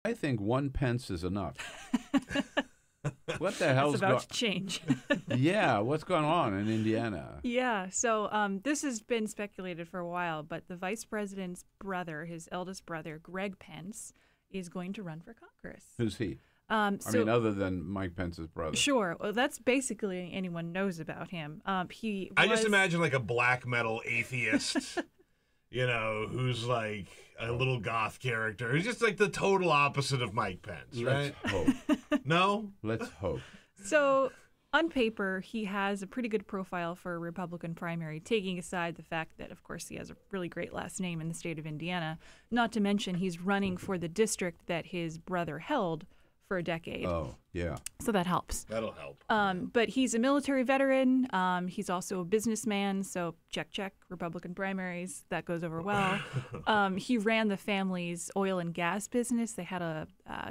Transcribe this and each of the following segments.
I think one Pence is enough. What the hell's It's about to change. Yeah, what's going on in Indiana? Yeah, so this has been speculated for a while, but the vice president's brother, his eldest brother, Greg Pence, is going to run for Congress. Who's he? I mean, other than Mike Pence's brother. Sure. Well, that's basically anyone knows about him. I just imagine like a black metal atheist, who's like a little goth character. He's just like the total opposite of Mike Pence, right? Let's hope. No? Let's hope. So on paper, he has a pretty good profile for a Republican primary, taking aside the fact that, of course, he has a really great last name in the state of Indiana. Not to mention he's running for the district that his brother held for a decade. Oh, yeah. So that helps. That'll help. But he's a military veteran. He's also a businessman. So check, Republican primaries. That goes over well. He ran the family's oil and gas business. They had a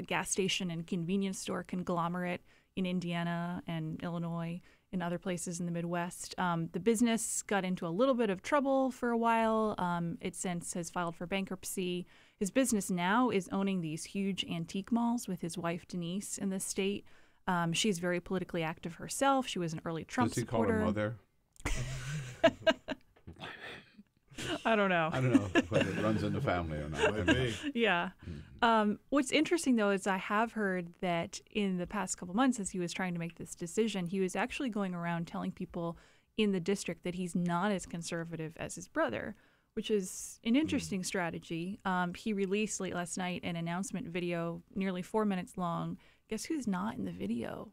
gas station and convenience store conglomerate in Indiana and Illinois and other places in the Midwest. The business got into a little bit of trouble for a while. It since has filed for bankruptcy. His business now is owning these huge antique malls with his wife, Denise, in the state. She's very politically active herself. She was an early Trump supporter. Does he call her mother? I don't know. I don't know whether it runs in the family or not. Maybe. Yeah. What's interesting, though, is I have heard that in the past couple months, as he was trying to make this decision, he was actually going around telling people in the district that he's not as conservative as his brother, which is an interesting strategy. He released late last night an announcement video, nearly 4 minutes long. Guess who's not in the video?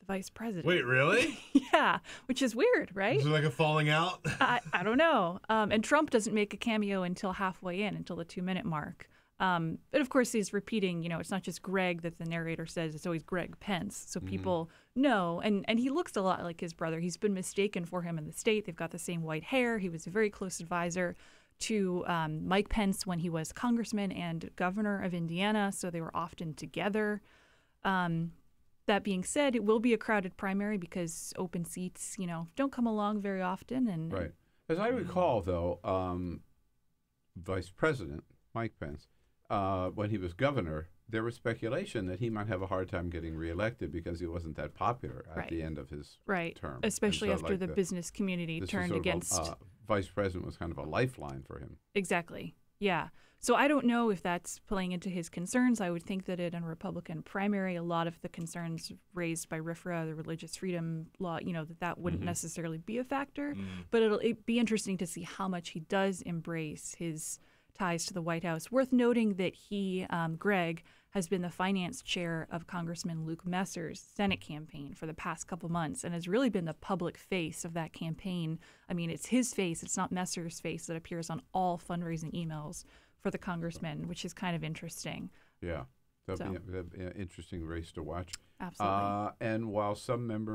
The vice president. Wait, really? Yeah, which is weird, right? Is it like a falling out? I don't know. And Trump doesn't make a cameo until halfway in, until the 2-minute mark. But of course, he's repeating, it's not just Greg that the narrator says, it's always Greg Pence. So people know. And he looks a lot like his brother. He's been mistaken for him in the state. They've got the same white hair. He was a very close advisor to Mike Pence when he was congressman and governor of Indiana. So they were often together. That being said, it will be a crowded primary because open seats, don't come along very often. And right. As I recall, though, Vice President Mike Pence, when he was governor, there was speculation that he might have a hard time getting reelected because he wasn't that popular at the end of his term. Especially after the business community turned against. Vice President was kind of a lifeline for him. Exactly. Yeah. So I don't know if that's playing into his concerns. I would think that in a Republican primary, a lot of the concerns raised by RFRA, the religious freedom law, that wouldn't necessarily be a factor. But it'll be interesting to see how much he does embrace his ties to the White House. Worth noting that he, Greg, has been the finance chair of Congressman Luke Messer's Senate campaign for the past couple months and has really been the public face of that campaign. I mean, it's his face, it's not Messer's face that appears on all fundraising emails for the congressman, which is kind of interesting. Yeah, that'd be an interesting race to watch. Absolutely. And while some members